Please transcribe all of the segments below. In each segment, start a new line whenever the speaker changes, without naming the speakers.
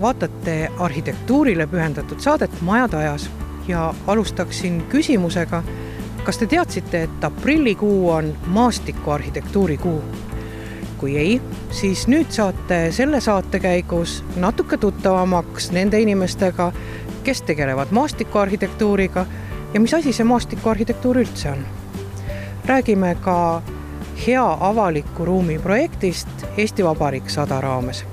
vaatate arhitektuurile pühendatud saadet Majad ajas ja alustaksin küsimusega, kas te teadsite, et aprillikuu on maastikuarhitektuuri kuu? Kui ei, siis nüüd saate selle saate käigus natuke tuttavamaks nende inimestega, kes tegelevad maastikuarhitektuuriga ja mis asi see maastikuarhitektuur üldse on. Räägime ka hea avaliku ruumi projektist Eesti Vabariik 100 raames.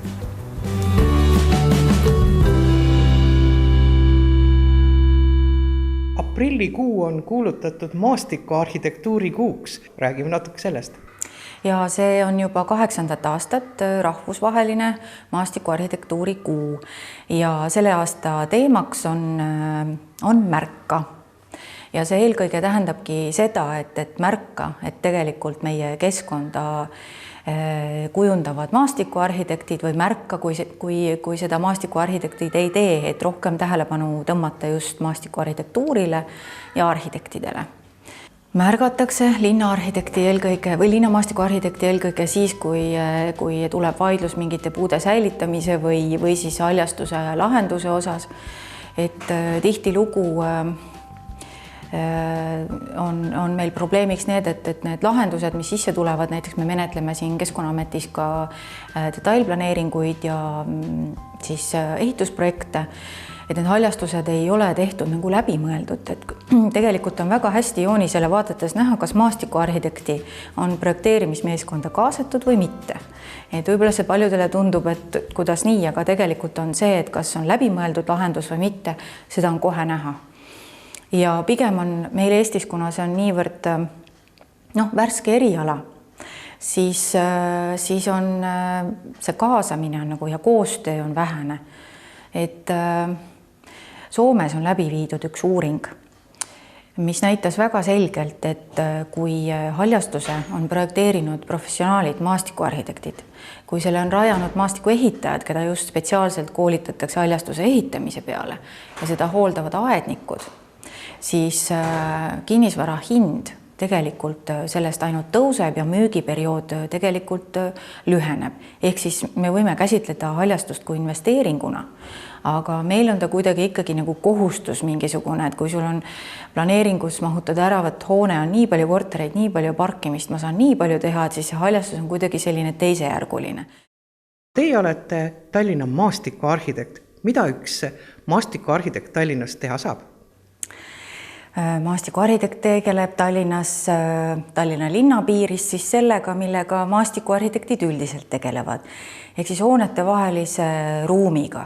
Aprillikuu on kuulutatud maastikuarhitektuuri kuuks. Räägime natuke sellest.
Ja see on juba 8. aastat rahvusvaheline maastikuarhitektuuri kuu ja selle aasta teemaks on märka. Ja see eelkõige tähendabki seda, et märka, et tegelikult meie keskkonda kujundavad maastikuarhitektid või märka, kui seda maastikuarhitektid ei tee, et rohkem tähelepanu tõmmata just maastikuarhitektuurile ja arhitektidele. Märgatakse linnaarhitekti eelkõige või linnamaastikuarhitekti eelkõige siis, kui tuleb vaidlus mingite puude säilitamise või siis haljastuse ja lahenduse osas, et tihtilugu on meil probleemiks need, et need lahendused, mis sisse tulevad, näiteks me menetleme siin Keskkonnaametis ka detailplaneeringuid ja siis ehitusprojekte, et need haljastused ei ole tehtud nagu läbimõeldud, et tegelikult on väga hästi joonisele vaadates näha, kas maastikuarhitekti on projekteerimismeeskonda kaasatud või mitte. Et võib-olla see paljudele tundub, et kuidas nii, aga tegelikult on see, et kas on läbimõeldud lahendus või mitte, seda on kohe näha. Ja pigem on meil Eestis, kuna see on niivõrd värske eriala, siis on see kaasamine on ja koostöö on vähene. Et Soomes on läbi viidud üks uuring, mis näitas väga selgelt, et kui haljastuse on projekteerinud professionaalid, maastikuarhitektid, kui selle on rajanud maastikuehitajad, keda just spetsiaalselt koolitatakse haljastuse ehitamise peale ja seda hooldavad aednikud, siis kinnisvara hind tegelikult sellest ainult tõuseb ja müügiperiood tegelikult lüheneb. Ehk siis me võime käsitleda haljastust kui investeeringuna, aga meil on ta kuidagi ikkagi nagu kohustus mingisugune, et kui sul on planeeringus mahutada ära, et hoone on nii palju kortereid, nii palju parkimist, ma saan nii palju teha, et siis see haljastus on kuidagi selline teisejärguline.
Teie olete Tallinna maastikuarhitekt. Mida üks maastikuarhitekt Tallinnas teha saab?
Maastikuarhitekt tegeleb Tallinnas, Tallinna linna piiris siis sellega, millega maastikuarhitektid üldiselt tegelevad. Ehk siis hoonete vahelise ruumiga.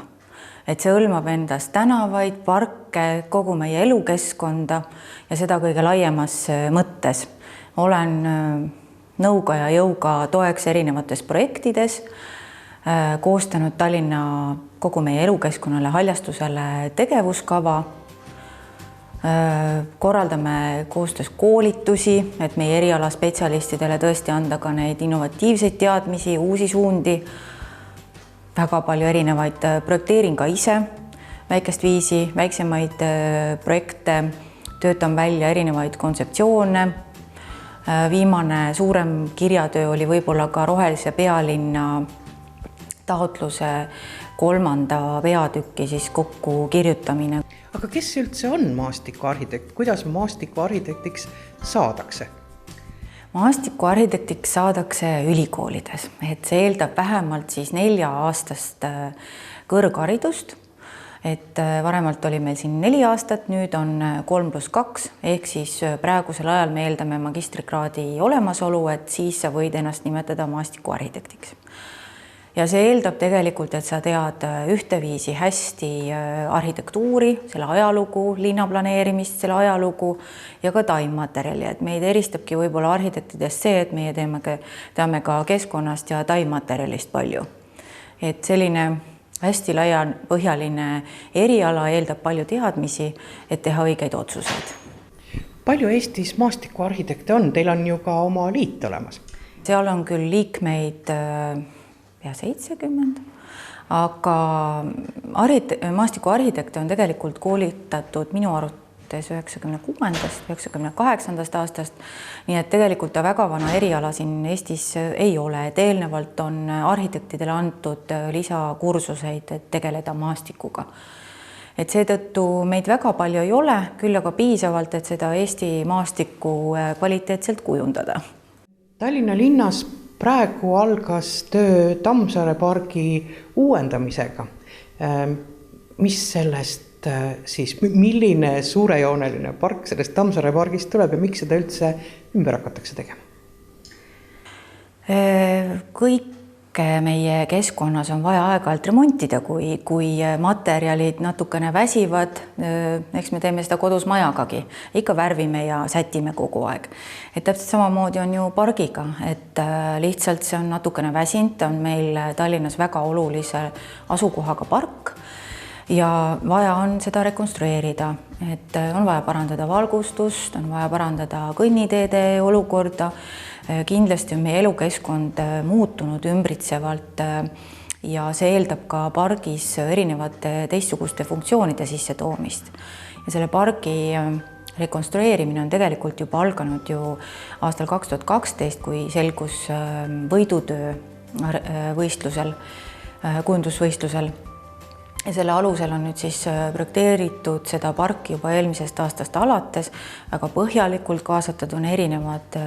Et see hõlmab endas tänavaid, parke, kogu meie elukeskkonda ja seda kõige laiemas mõttes. Olen nõuga ja jõuga toeks erinevates projektides, koostanud Tallinna kogu meie elukeskkonnale haljastusele tegevuskava, korraldame koostöös koolitusi, et meie eriala spetsialistidele tõesti anda ka neid innovatiivseid teadmisi, uusi suundi, väga palju erinevaid projekteerin ka ise, väikest viisi, väiksemaid projekte, töötan välja erinevaid kontseptsioone. Viimane suurem kirjatöö oli võib-olla ka rohelise pealinna taotluse 3. peatükki siis kokku kirjutamine.
Aga kes üldse on maastikuarhitekt? Kuidas maastikuarhitektiks saadakse?
Maastikuarhitektiks saadakse ülikoolides, et see eeldab vähemalt siis 4-aastast kõrgharidust. Et varemalt oli meil siin 4 aastat, nüüd on 3+2, ehk siis praegusel ajal me eeldame magistrikraadi olemasolu, et siis sa võid ennast nimetada maastikuarhitektiks. Ja see eeldab tegelikult, et sa tead ühteviisi hästi arhitektuuri, selle ajalugu, linnaplaneerimist, selle ajalugu ja ka taimmaterjali. Et meid eristabki võib-olla arhitektidest see, et meie teame ka keskkonnast ja taimmaterjalist palju. Et selline hästi laiapõhjaline eriala eeldab palju teadmisi, et teha õigeid otsuseid.
Palju Eestis maastikuarhitekte on? Teil on ju ka oma liit olemas.
Seal on küll liikmeid pea 70, aga maastikuarhitekte on tegelikult koolitatud minu alates 96. aastast. Nii et tegelikult ta väga vana eriala siin Eestis ei ole, et eelnevalt on arhitektidele antud lisakursuseid, et tegeleda maastikuga. Et seetõttu meid väga palju ei ole, küll aga piisavalt, et seda Eesti maastikku kvaliteetselt kujundada.
Tallinna linnas praegu algas töö Tammsaare pargi uuendamisega. Mis sellest siis, milline suurejooneline park sellest Tammsaare pargist tuleb ja miks seda üldse ümber hakatakse tegema?
Kõike meie keskkonnas on vaja aeg-ajalt remontida, kui materjalid natukene väsivad, eks me teeme seda kodus majagagi, ikka värvime ja sätime kogu aeg. Et täpselt samamoodi on ju pargiga, et lihtsalt see on natukene väsinud, on meil Tallinnas väga olulise asukohaga park ja vaja on seda rekonstrueerida, et on vaja parandada valgustust, on vaja parandada kõnniteede olukorda. Kindlasti on meie elukeskkond muutunud ümbritsevalt ja see eeldab ka pargis erinevate teistsuguste funktsioonide sisse toomist. Ja selle pargi rekonstrueerimine on tegelikult juba alganud ju aastal 2012, kui selgus võidutöö võistlusel, kujundusvõistlusel. Ja selle alusel on nüüd siis projekteeritud seda parki juba eelmisest aastast alates, väga põhjalikult kaasatud on erinevad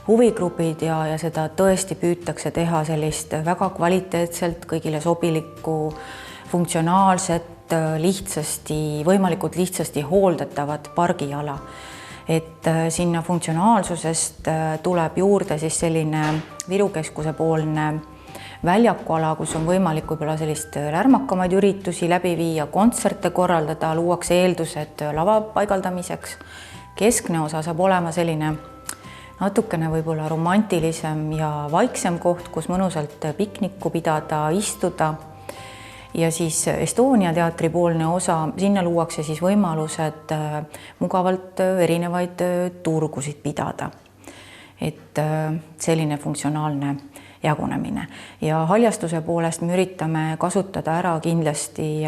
huvigrupid ja seda tõesti püütakse teha sellist väga kvaliteetselt, kõigile sobilikku, funktsionaalset, võimalikult lihtsasti hooldatavat pargiala. Et sinna funktsionaalsusest tuleb juurde siis selline Viru Keskuse poolne väljakuala, kus on võimalik võib-olla sellist lärmakamaid üritusi läbi viia, kontserte korraldada, luuakse eeldused lava paigaldamiseks. Keskne osa saab olema selline natukene võib-olla romantilisem ja vaiksem koht, kus mõnusalt piknikku pidada, istuda. Ja siis Estonia teatri poolne osa, sinna luuakse siis võimalused mugavalt erinevaid turgusid pidada. Et selline funktsionaalne jagunemine. Ja haljastuse poolest me üritame kasutada ära kindlasti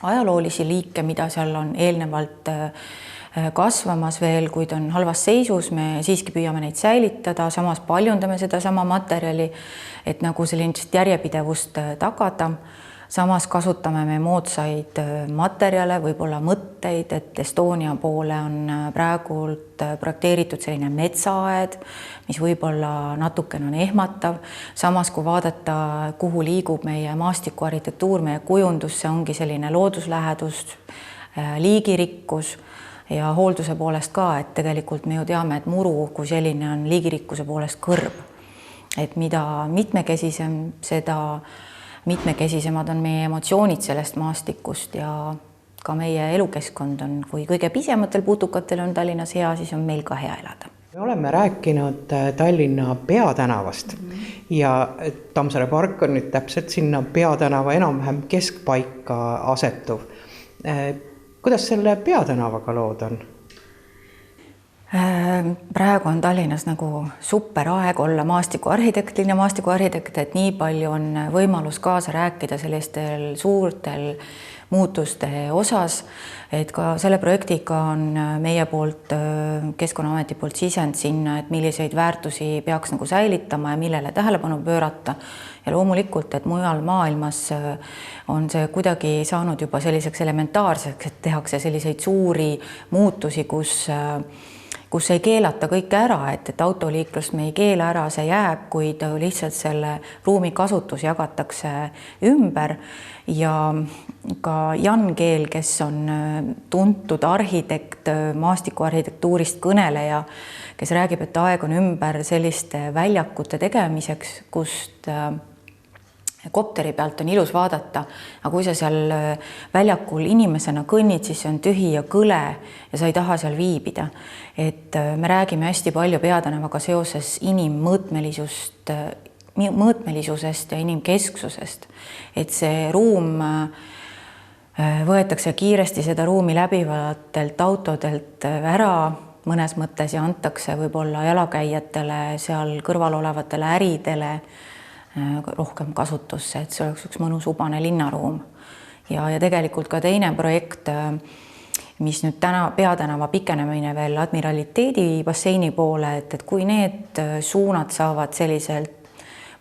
ajaloolisi liike, mida seal on eelnevalt kasvamas veel, kuid on halvas seisus, me siiski püüame neid säilitada, samas paljundame seda sama materjali, et nagu sellist järjepidevust tagada. Samas kasutame me moodsaid materjale, võib-olla mõtteid, et Estonia poole on praegult projekteeritud selline metsaaed, mis võib-olla natukene on ehmatav. Samas, kui vaadata, kuhu liigub meie maastikuarhitektuur, meie kujundus, see ongi selline looduslähedus, liigirikkus ja hoolduse poolest ka, et tegelikult me ju teame, et muru kui selline on liigirikkuse poolest kõrb. Et mida mitmekesisem, seda mitmekesisemad on meie emotsioonid sellest maastikust ja ka meie elukeskkond on, kui kõige pisematel putukatel on Tallinnas hea, siis on meil ka hea elada.
Me oleme rääkinud Tallinna peatänavast ja Tammsaare park on nüüd täpselt sinna peatänava enam-vähem keskpaika asetuv. Kuidas selle peatänavaga lood on?
Praegu on Tallinnas nagu super aeg olla maastikuarhitekt, et nii palju on võimalus kaasa rääkida sellistel suurtel muutuste osas, et ka selle projektiga on meie poolt, Keskkonnaameti poolt sisend sinna, et milliseid väärtusi peaks nagu säilitama ja millele tähelepanu pöörata. Ja loomulikult, et mujal maailmas on see kuidagi saanud juba selliseks elementaarseks, et tehakse selliseid suuri muutusi, kus ei keelata kõike ära, et autoliiklust me ei keela ära, see jääb, kuid lihtsalt selle ruumi kasutus jagatakse ümber ja ka Jan Keel, kes on tuntud arhitekt, maastikuarhitektuurist kõneleja, kes räägib, et aeg on ümber selliste väljakute tegemiseks, kust kopteri pealt on ilus vaadata, aga kui sa seal väljakul inimesena kõnnid, siis see on tühi ja kõle ja sa ei taha seal viibida. Et me räägime hästi palju peatänavaga seoses mõõtmelisusest ja inimkesksusest. Et see ruum võetakse kiiresti seda ruumi läbivatelt autodelt ära mõnes mõttes ja antakse võib-olla jalakäijatele, seal kõrval olevatele äridele rohkem kasutusse, et see oleks üks mõnus ubane linnaruum. Ja tegelikult ka teine projekt, mis nüüd peatänava pikenemine veel Admiraliteedi basseini poole, et kui need suunad saavad selliselt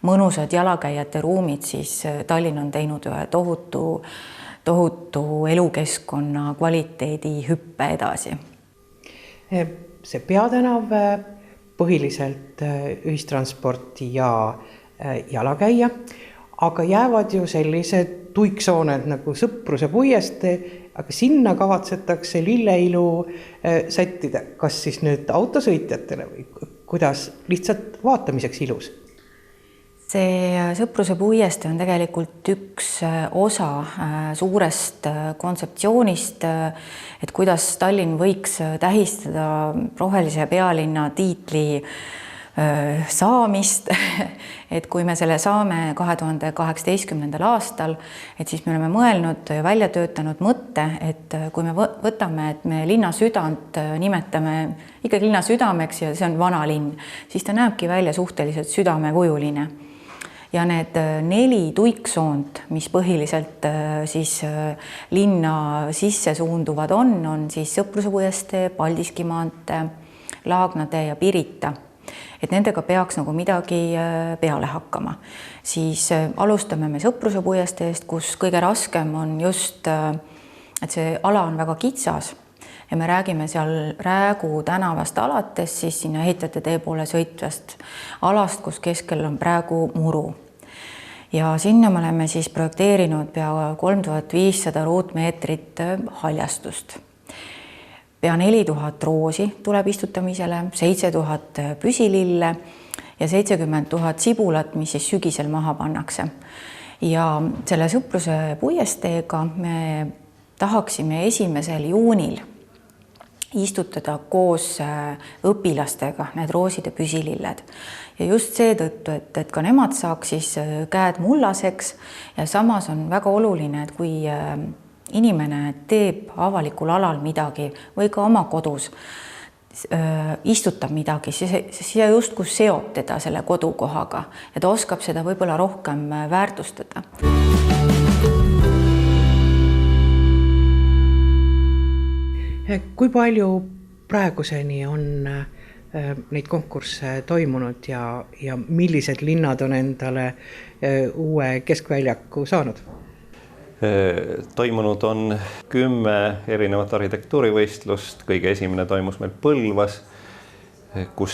mõnusad jalakäijate ruumid, siis Tallinn on teinud ühe tohutu elukeskkonna kvaliteedi hüppe edasi.
See peatänav põhiliselt ühistransport ja jalakäija, aga jäävad ju sellised tuiksooned nagu Sõpruse puiestee, aga sinna kavatsetakse lilleilu sättida, kas siis nüüd autosõitjatele või kuidas lihtsalt vaatamiseks ilus?
See Sõpruse puiestee on tegelikult üks osa suurest kontseptsioonist, et kuidas Tallinn võiks tähistada rohelise pealinna tiitli saamist, et kui me selle saame 2018. aastal, et siis me oleme mõelnud ja välja töötanud mõtte, et kui me võtame, et me linna südant nimetame ikkagi linna südameks ja see on vana linn, siis ta näebki välja suhteliselt südamekujuline. Ja need 4 tuiksoont, mis põhiliselt siis linna sisse suunduvad on siis Sõpruse puiestee, Paldiski maantee, Laagnade ja Pirita. Et nendega peaks nagu midagi peale hakkama. Siis alustame me Sõpruse puiesteest, kus kõige raskem on just, et see ala on väga kitsas ja me räägime seal Räägu tänavast alates, siis sinna ehitajate tee poole sõitvast alast, kus keskel on praegu muru. Ja sinna me oleme siis projekteerinud pea 3500 ruutmeetrit haljastust. Pea 4000 roosi tuleb istutamisele, 7000 püsilille ja 70 000 sibulat, mis siis sügisel maha pannakse. Ja selle Sõpruse puiesteega me tahaksime 1. juunil istutada koos õpilastega need rooside püsililled. Ja just seetõttu, et ka nemad saaks siis käed mullaseks ja samas on väga oluline, et kui inimene teeb avalikul alal midagi või ka oma kodus istutab midagi, siis justkui seob teda selle kodukohaga ja ta oskab seda võib-olla rohkem väärtustada.
Kui palju praeguseni on neid konkursse toimunud ja millised linnad on endale uue keskväljaku saanud?
Toimunud on 10 erinevat arhitektuurivõistlust. Kõige esimene toimus meil Põlvas, kus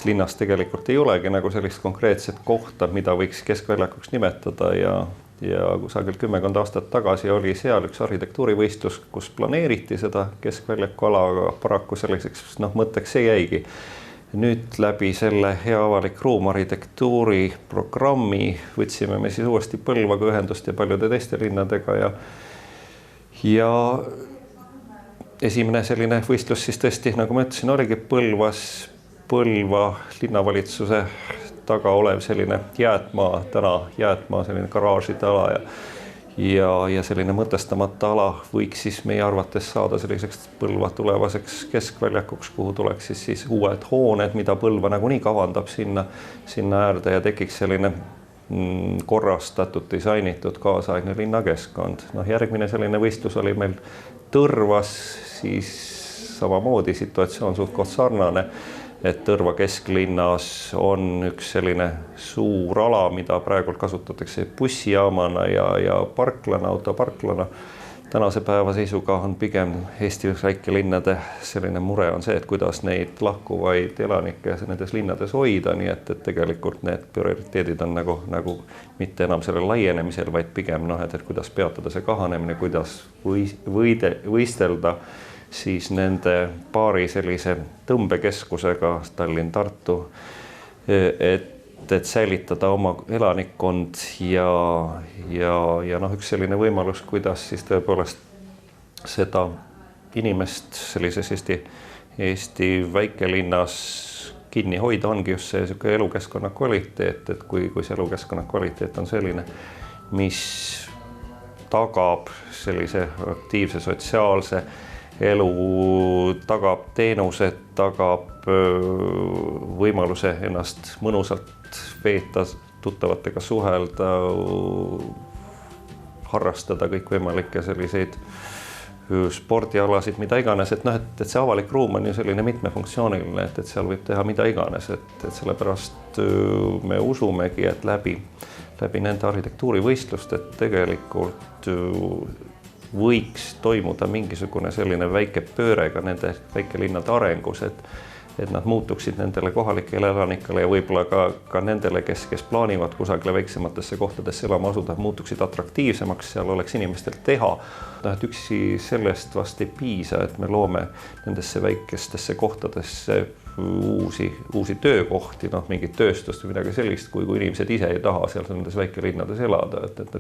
linnas tegelikult ei olegi nagu sellist konkreetset kohta, mida võiks keskväljakuks nimetada ja kusagil 10 aastat tagasi oli seal üks arhitektuurivõistlus, kus planeeriti seda keskväljaku ala, aga paraku selliseks mõtteks see jäigi. Nüüd läbi selle hea avalik ruum arhitektuuri programmi võtsime me siis uuesti Põlvaga ühendust ja paljude teiste linnadega ja esimene selline võistlus siis tõesti, nagu ma ütlesin, oligi Põlva linnavalitsuse taga olev selline jäätmaa selline garaažide ala ja selline mõtestamata ala võiks siis meie arvates saada selliseks Põlva tulevaseks keskväljakuks, kuhu tuleks siis uued hooned, mida Põlva nagunii kavandab sinna äärde ja tekiks selline korrastatud, disainitud kaasaegne linnakeskkond. Järgmine selline võistlus oli meil Tõrvas, siis samamoodi situatsioon suht sarnane, et Tõrva kesklinnas on üks selline suur ala, mida praegu kasutatakse bussijaamana ja parklana, autoparklana. Tänase päeva seisuga on pigem Eesti väikelinnade selline mure on see, et kuidas neid lahkuvaid elanikke nendes linnades hoida, nii et tegelikult need prioriteedid on nagu mitte enam selle laienemisel, vaid pigem et kuidas peatada see kahanemine, kuidas võistelda siis nende paari sellise tõmbekeskusega Tallinn-Tartu, et säilitada oma elanikkond ja üks selline võimalus, kuidas siis tõepoolest seda inimest sellises Eesti väikelinnas kinni hoida ongi just see elukeskkonna kvaliteet, et kui see elukeskkonna kvaliteet on selline, mis tagab sellise aktiivse sotsiaalse elu, tagab teenused, tagab võimaluse ennast mõnusalt veeta, tuttavatega suhelda, harrastada kõikvõimalikke selliseid spordialasid, mida iganes, et see avalik ruum on ju selline mitmefunktsiooniline, et seal võib teha mida iganes, et sellepärast me usumegi, et läbi nende arhitektuurivõistluste, et tegelikult võiks toimuda mingisugune selline väike pööre ka nende väikelinnade arengus, et nad muutuksid nendele kohalikele elanikele ja võib-olla ka nendele, kes plaanivad kusagile väiksematesse kohtadesse elama asuda, muutuksid atraktiivsemaks, seal oleks inimestel teha. Et üksi sellest vast ei piisa, et me loome nendesse väikestesse kohtadesse uusi töökohti, mingit tööstust või midagi sellist, kui inimesed ise ei taha seal nendes väikelinnades elada, et nad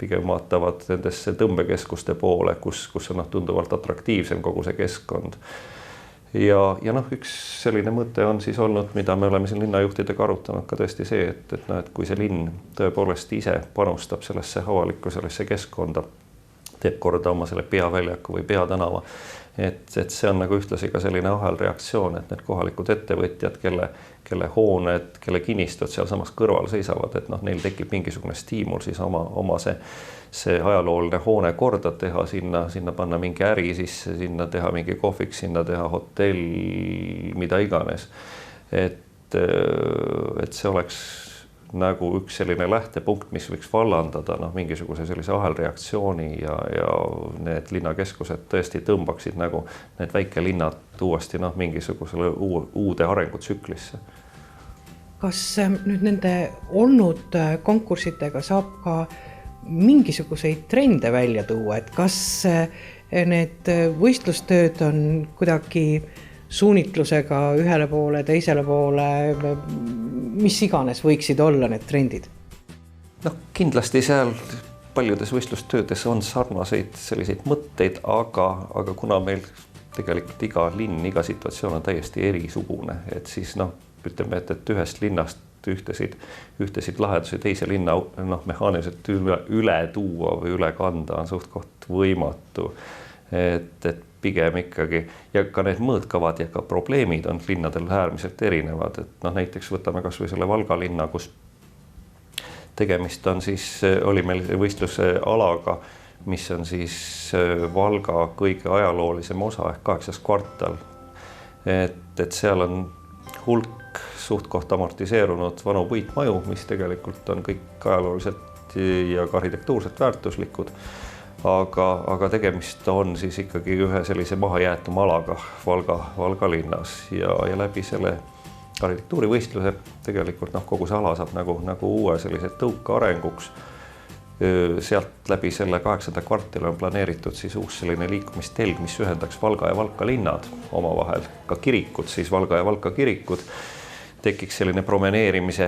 pigem vaatavad nendesse tõmbekeskuste poole, kus on tunduvalt atraktiivsem kogu see keskkond. Ja üks selline mõte on siis olnud, mida me oleme siin linnajuhtidega arutanud ka tõesti see, et kui see linn tõepoolest ise panustab sellesse avalikku sellesse keskkonda, teeb korda oma selle peaväljaku või peatänava, et see on ühtlasi ka selline ahelreaktsioon, et need kohalikud ettevõtjad, kelle hooned, kelle kinnistud seal samas kõrval seisavad, et neil tekib mingisugune stiimul siis oma see ajalooline hoone korda teha, sinna panna mingi äri sisse, sinna teha mingi kohvik, sinna teha hotell, mida iganes. Et see oleks üks selline lähtepunkt, mis võiks vallandada mingisuguse sellise ahelreaktsiooni ja need linnakeskused tõesti tõmbaksid need väikelinnad uuesti mingisugusele uude arengutsüklisse.
Kas nüüd nende olnud konkursitega saab ka mingisuguseid trende välja tuua, et kas need võistlustööd on kuidagi suunitlusega ühele poole, teisele poole, mis iganes võiksid olla need trendid?
Kindlasti seal paljudes võistlustöödes on sarnaseid selliseid mõtteid, aga kuna meil tegelikult iga linn, iga situatsioon on täiesti erisugune, et siis ütleme, et ühest linnast ühtesid lahendusi teise linna mehaaniliselt üle tuua või üle kanda on suht võimatu. Et pigem ikkagi ja ka need mõõtkavad ja ka probleemid on linnadel äärmiselt erinevad, et näiteks võtame kas või selle Valga linna, kus tegemist on oli meil võistluse alaga, mis on Valga kõige ajaloolisem osa ehk 8. kvartal. Et seal on hulk suhtkoht amortiseerunud vanu puitmaju, mis tegelikult on kõik ajalooliselt ja ka arhitektuurselt väärtuslikud. Aga tegemist on ikkagi ühe sellise mahajäetuma alaga Valga linnas ja läbi selle arhitektuurivõistluse tegelikult kogu see ala saab uue sellise tõuke arenguks. Sealt läbi selle 8. kvartali on planeeritud uus selline liikumistelg, mis ühendaks Valga ja Valka linnad omavahel, ka kirikud, Valga ja Valka kirikud. Tekiks selline promeneerimise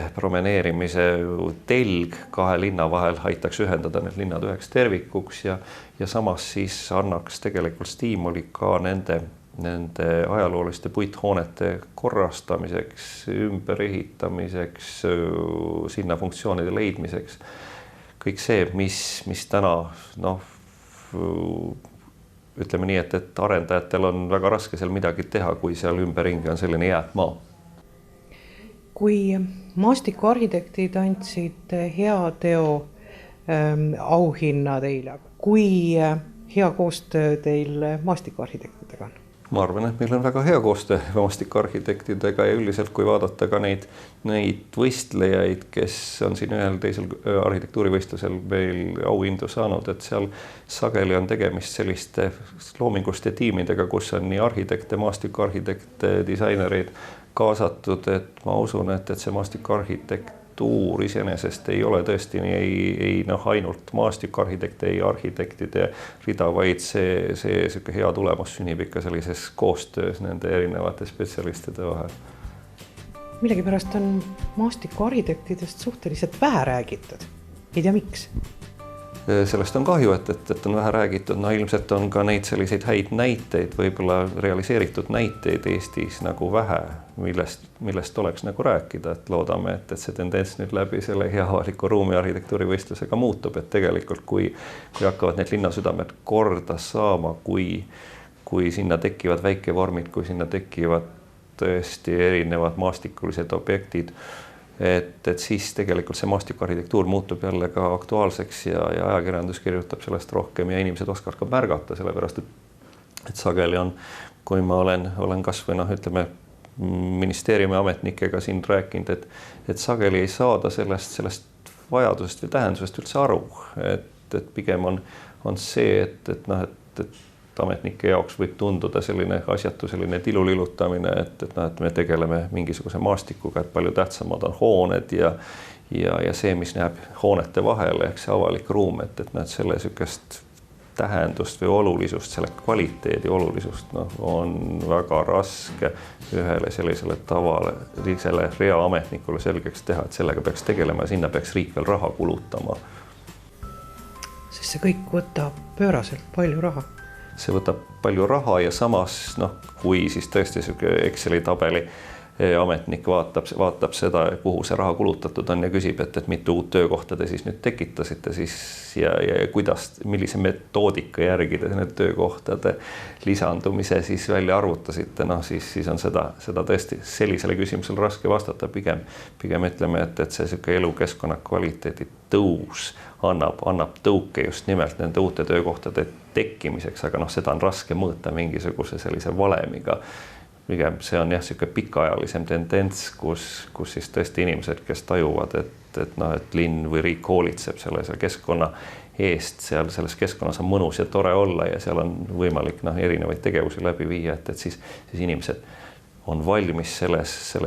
telg kahe linna vahel, aitaks ühendada need linnad üheks tervikuks ja samas annaks tegelikult stiimuli ka nende ajalooliste puithoonete korrastamiseks, ümberehitamiseks, sinna funktsioonide leidmiseks. Kõik see, mis täna, ütleme nii, et arendajatel on väga raske seal midagi teha, kui seal ümberringi on selline jäätmaa.
Kui maastikuarhitektid andsid hea teo auhinna teile, kui hea koostöö teil maastikuarhitektidega on?
Ma arvan, et meil on väga hea koostöö maastikuarhitektidega ja üldiselt, kui vaadata ka neid võistlejaid, kes on siin ühel teisel arhitektuurivõistlusel meil auhindu saanud, et seal sageli on tegemist selliste loominguste tiimidega, kus on nii arhitekte, maastikuarhitekte, disainereid kaasatud, et ma usun, et see maastikuarhitektuur iseenesest ei ole tõesti ei ainult maastikuarhitekte, ei arhitektide rida, vaid see hea tulemus sünnib ikka sellises koostöös nende erinevate spetsialistide vahel.
Millegipärast on maastikuarhitektidest suhteliselt vähe räägitud. Ei tea, miks?
Sellest on kahju, et on vähe räägitud. Ilmselt on ka neid selliseid häid näiteid, võib-olla realiseeritud näiteid Eestis vähe, millest oleks rääkida, et loodame, et see tendents nüüd läbi selle hea avaliku ruumi arhitektuurivõistlusega muutub, et tegelikult kui hakkavad need linnasüdamed korda saama, kui sinna tekivad väikevormid, kui sinna tekivad tõesti erinevad maastikulised objektid, et siis tegelikult see maastikuarhitektuur muutub jälle ka aktuaalseks ja ajakirjandus kirjutab sellest rohkem ja inimesed oskavad ka märgata, sellepärast et sageli on, kui ma olen kas või ütleme, ministeeriumi ametnikega siin rääkinud, et sageli ei saada sellest vajadusest või tähendusest üldse aru, et pigem on see, et ametnike jaoks võib tunduda selline asjatu selline tilulilutamine, et me tegeleme mingisuguse maastikuga, et palju tähtsamad on hooned ja see, mis näeb hoonete vahele, ehk see avalik ruum, et selle sükest tähendust või olulisust, selle kvaliteedi olulisust on väga raske ühele sellisele tavalisele reaametnikule selgeks teha, et sellega peaks tegelema ja sinna peaks riik veel raha kulutama.
Sest see kõik võtab pööraselt palju raha.
See võtab palju raha ja samas, kui siis tõesti Exceli tabeli ametnik vaatab seda, kuhu see raha kulutatud on ja küsib, et mitu uut töökohta te siis nüüd tekitasite siis ja millise metoodika järgi te need töökohtade lisandumise siis välja arvutasite, siis on seda tõesti sellisele küsimusele raske vastata, pigem ütleme, et see elukeskkonna kvaliteedi tõus annab tõuke just nimelt nende uute töökohtade tekkimiseks, aga seda on raske mõõta mingisuguse sellise valemiga. Pigem see on selline pikaajalisem tendents, kus siis tõesti inimesed, kes tajuvad, et linn või riik hoolitseb selle keskkonna eest, selles keskkonnas on mõnus ja tore olla ja seal on võimalik erinevaid tegevusi läbi viia, et siis inimesed on valmis selles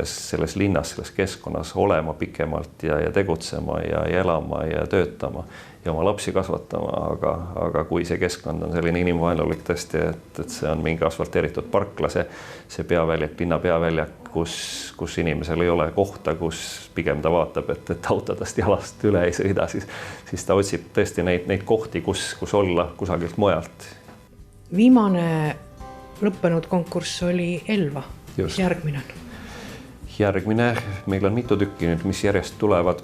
linnas, selles keskkonnas olema pikemalt ja tegutsema ja elama ja töötama ja oma lapsi kasvatama, aga kui see keskkond on selline inimvaenulik tõesti, et see on mingi asfalteeritud parkla, see peaväljak, linna peaväljak, kus inimesel ei ole kohta, kus pigem ta vaatab, et autodest jalast üle ei sõida, siis ta otsib tõesti neid kohti, kus olla kusagilt mujalt.
Viimane lõppenud konkurss oli Elva. Mis järgmine on?
Järgmine, meil on mitu tükki nüüd, mis järjest tulevad,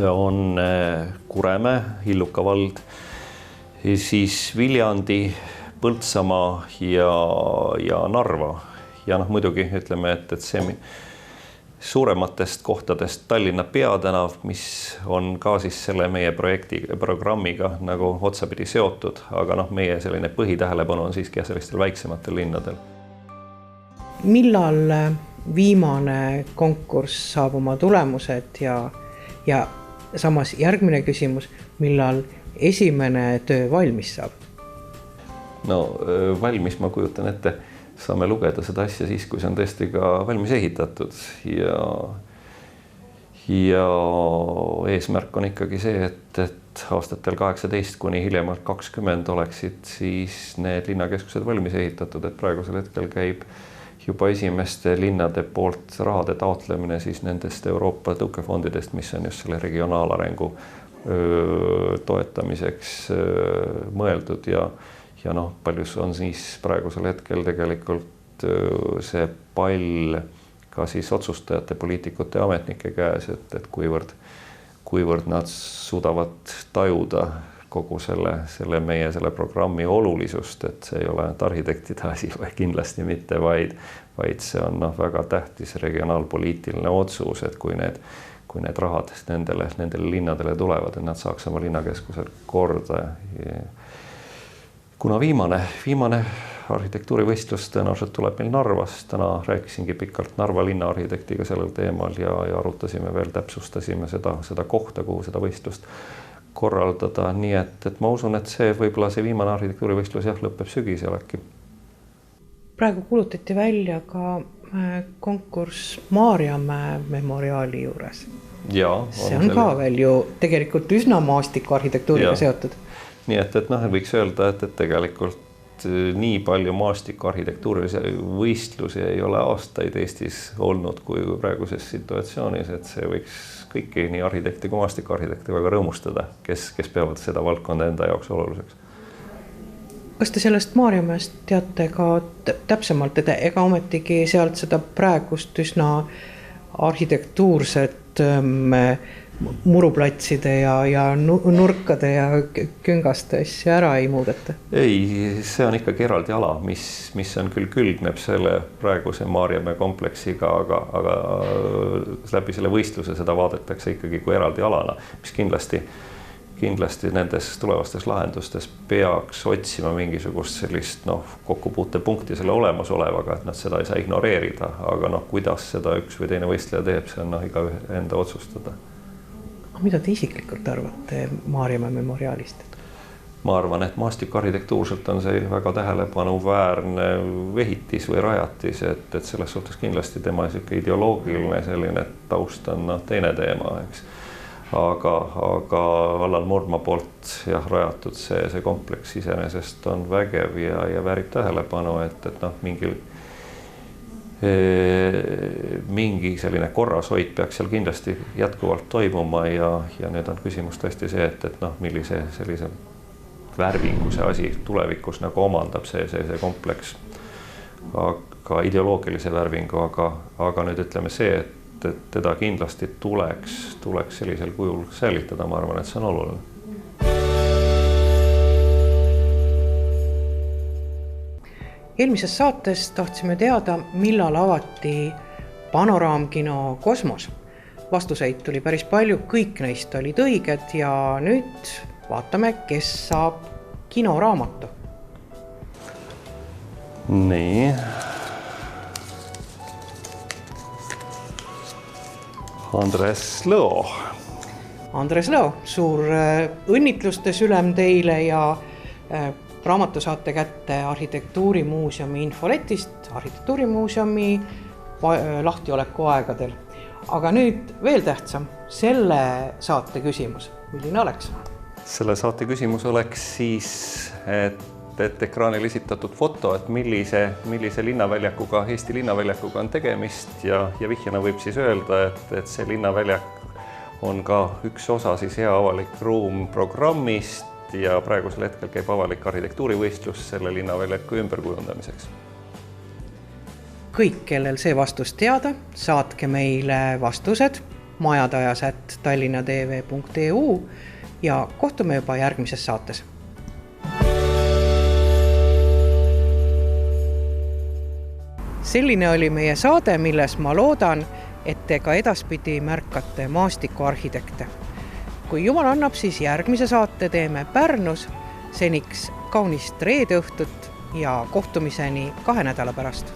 on Kuremäe, Hilluka vald, siis Viljandi, Põltsamaa ja Narva. Ja muidugi ütleme, et see suurematest kohtadest Tallinna peatänav, mis on ka siis selle meie programmiga nagu otsapidi seotud, aga meie selline põhitähelepanu on siiski sellistel väiksematel linnadel.
Millal viimane konkurss saab oma tulemused ja samas järgmine küsimus, millal esimene töö valmis saab?
Valmis ma kujutan ette, saame lugeda seda asja siis, kui see on tõesti ka valmis ehitatud ja eesmärk on ikkagi see, et aastatel 18 kuni hiljemalt 20 oleksid siis need linnakeskused valmis ehitatud, et praegusel hetkel käib juba esimeste linnade poolt rahade taotlemine siis nendest Euroopa tõukefondidest, mis on just selle regionaalarengu toetamiseks mõeldud ja paljus on siis praegusel hetkel tegelikult see pall ka siis otsustajate, poliitikute ja ametnike käes, et kuivõrd nad suudavad tajuda kogu selle meie programmi olulisust, et see ei ole arhitektide asi või kindlasti mitte, vaid see on väga tähtis regionaalpoliitiline otsus, et kui need rahad nendele linnadele tulevad, et nad saaks oma linnakeskusel korda. Kuna viimane arhitektuurivõistlus tõenäoliselt tuleb meil Narvas, täna rääkisingi pikalt Narva linna arhitektiga sellel teemal ja arutasime veel, täpsustasime seda kohta, kuhu seda võistlust korraldada, nii et ma usun, et võib-olla see viimane arhitektuurivõistlus lõpeb sügisel äkki.
Praegu kuulutati välja ka konkurss Maarjamäe memoriaali juures. See on ka veel ju tegelikult üsna maastiku arhitektuuriga seotud.
Nii et võiks öelda, et tegelikult nii palju maastiku arhitektuurilise võistlusi ei ole aastaid Eestis olnud kui praeguses situatsioonis, et see võiks kõiki nii arhitekti kui maastikuarhitekti väga rõõmustada, kes peavad seda valdkonda enda jaoks oluliseks.
Kas te sellest Maarjamäest teate ka täpsemalt, ega ometigi sealt seda praegust üsna arhitektuurset muruplatside ja nurkade ja küngaste asja ära ei muudeta?
Ei, see on ikkagi eraldi ala, mis on küll külgneb selle praeguse Maarjamäe kompleksiga, aga läbi selle võistluse seda vaadetakse ikkagi kui eraldi alana, mis kindlasti nendes tulevastes lahendustes peaks otsima mingisugust sellist kokkupuutepunkti selle olemasolevaga, et seda ei saa ignoreerida, aga kuidas seda üks või teine võistleja teeb, see on iga enda otsustada.
Mida te isiklikult arvate Maarjamäe memoriaalist?
Ma arvan, et maastikuarhitektuurselt on see väga tähelepanuväärne ehitis või rajatis, et selles suhtes kindlasti tema ideoloogiline selline taust on teine teema, eks. Aga Allan Murdmaa poolt rajatud see kompleks iseenesest on vägev ja väärib tähelepanu, et mingi selline korrashoid peaks seal kindlasti jätkuvalt toimuma ja nüüd on küsimus tõesti see, et millise sellise värvingu see asi tulevikus omandab see kompleks, ka ideoloogilise värvingu, aga nüüd ütleme see, et teda kindlasti tuleks sellisel kujul säilitada, ma arvan, et see on oluline.
Eelmises saates tahtsime teada, millal avati panoraamkino Kosmos. Vastuseid tuli päris palju, kõik neist olid õiged ja nüüd vaatame, kes saab kinoraamatu.
Nii. Andres Lõo.
Andres Lõo, suur õnnitluste sülem teile ja raamatu saate kätte Arhitektuurimuuseumi infoletist, Arhitektuurimuuseumi lahtioleku aegadel. Aga nüüd veel tähtsam, selle saate küsimus, milline oleks?
Selle saate küsimus oleks siis, et ekraanil esitatud foto, et millise linnaväljakuga, Eesti linnaväljakuga on tegemist ja vihjana võib siis öelda, et see linnaväljak on ka üks osa siis Hea avalik ruum programmist ja praegusel hetkel käib avalik arhitektuurivõistlus selle linnaväljaku ümberkujundamiseks.
Kõik, kellel see vastus teada, saatke meile vastused majadajas@tallinnatv.eu ja kohtume juba järgmises saates. Selline oli meie saade, milles ma loodan, et te ka edaspidi märkate maastikuarhitekte. Kui jumal annab, siis järgmise saate teeme Pärnus. Seniks kaunist reede õhtut ja kohtumiseni 2 nädala pärast.